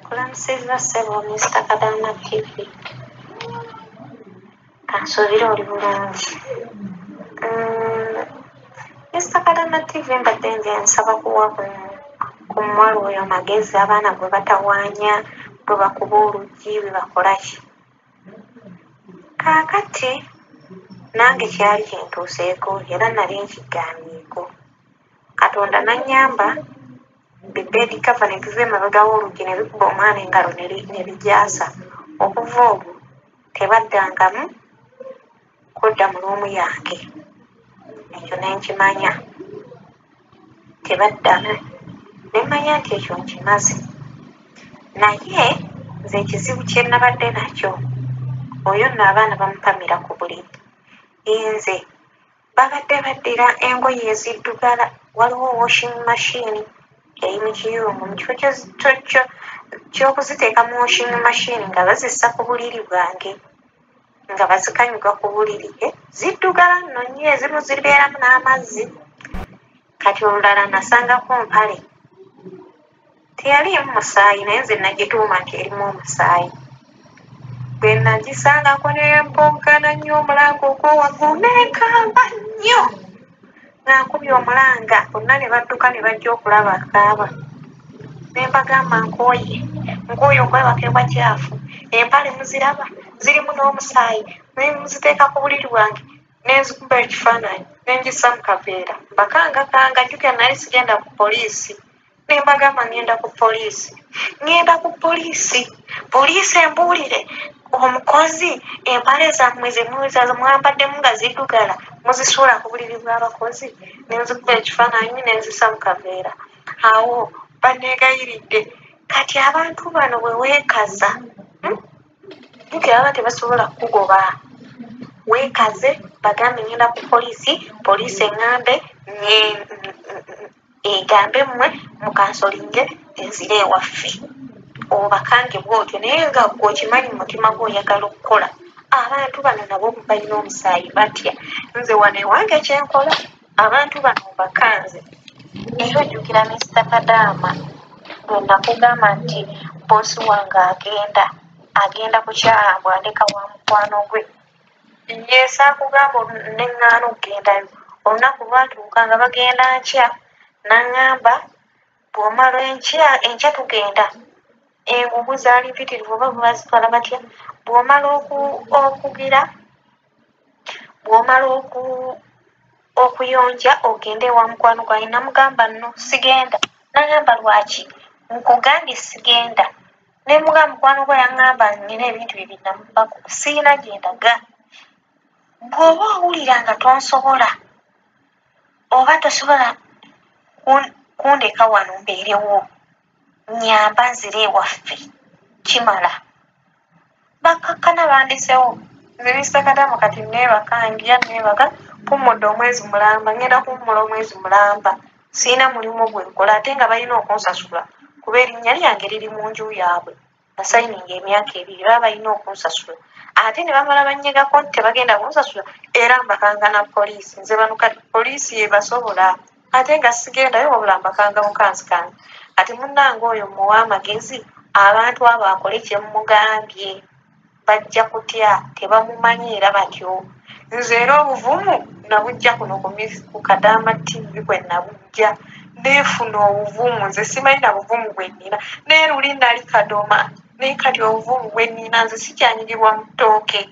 Kulamusizza ssebo Mr. Kadaama TV. Kansuubire oli bulungi. Mr. Kadaama TV mbadde nze nsaba kuwa ku muwala oyo amagezi abaana bwe batawaanya, bwe bakuba oluggi, bwe bakola ki. Kaakati nange kyali kintuuseeko era nali nkigambyeeko. Katonda n'annyamba bibbeedi kava ne biva emabega w'oluggi ne bikuba omwana engalo ne bijaasa. Okuva olwo tebaddangamu kudda mu luumu yange. Ekyo ne nkimanya. Tebaddamu. Ne mmanya nti ekyo nkimaze. Naye nze ekizibu kye nabadde nakyo, oyo nno abaana bamupamira ku buliri. Nze babadde baddira engoye eziddugala, waliwo washing machine eri mu kiyungu, mu kifo ky'okuziteeka mu washing machine nga bazissa ku buliri bwange, nga bazikanyuga ku buliri. Ziddugala nno nnyo, ezimu zibeeramu n'amazzi. Kati olulala nasangako mpale teyaliimu musaayi, naye nze nagituuma nti erimu omusaayi. Bwe nagisangako ne mpoggana nnyo omulanga ogw'owaggulu, nenkamba nnyo nga nkubye omulanga. Bonna ne badduka ne bajja okulaba akaaba. Ne mbagamba nkooye okwebaka ewakyafu, empale muziraba zirimu n'omusaayi, ne muziteeka ku buliri bwange, ne nzikuba ekifaananyi ne ngissa mu kaveera. Mbakangakanga, jjukira nali sigenda ku poliisi. Ne mbagamba ngenda ku poliisi. Poliisi embuulire omukozi empale zammwe ze mwambaddemu nga ziddugala muzisuula ku buliri bw'abakozi. Ne nzikuba ekifaananyi ne nzissa mu kaveera. Awo banneegayiridde. Kati abantu bano bwe weekaza, jjukira baba tebasobola kukugoba. Weekaze bagambe ngenda ku poliisi, poliisi eŋŋambe egambe mmwe mukansolinge enzire ewaffe. Obakange bw'otyo, naye nga gwokimanyi mu mutima gw'oyagala okukola. Abantu bano nabo balina omusaayi batya. Nze wano ewange kyenkola, abantu bano mbakanze. Era ojjukira Mr. Kadaama bwe nakugamba nti boosi wange agenda kukyala bw'andeka wa mukwano gwe. Yeesa akugamba neŋŋaana okugendayo. Olunaku lwatuuka nga bagenda nkya, n'aŋŋamba bw'omala enkya tugenda. Engugu zaali mpitirivu oba bazitwala batya. Bw'omala okuyonja ogende ewa mukwano gwange. Namugamba nno sigenda. N'aŋŋamba lwaki? Nkugambye sigenda. Ne mugamba mukwano gwe yaŋŋamba nina ebintu bye binamubako, siina gye ndaga. Bw'oba owulira nga tonsobola oba tosobola kundeka wano mbeerewo, nnyamba nzire ewaffe, kimala. Bakkakkana bandisewo. Nze Mr. Kadaama kati neebaka, ngira neebaka, mpumudde omwezi mulamba, ngenda kuwummula omwezi mulamba. Siina mulimu gwe nkola ate nga balina okunsasula kuba erinnya lyange riri mu nju yaabwe. Nasayininga emyaka 2 baba balina okunsasula. Ate ne bamala bannyegako nti tebagenda kunsasula era mbakanga na poliisi. Nze bano kati poliisi yebasobola ate nga sigendayo wabula mbakanga mukanzikanga. Kati munnange oyo muwa amagezi, abantu abo akole kye mumugambye. Bajja kutya, tebamumanyi era batyo. Nze era obuvumu nabujja kuno ku Kadaama TV bwe nabujja. Neefuna obuvumu, nze simanyi na buvumu bwe nnina. Naye luli nali Kadoma, naye kati obuvumu bwe nnina nze sikyanyigibwa mu ttooke.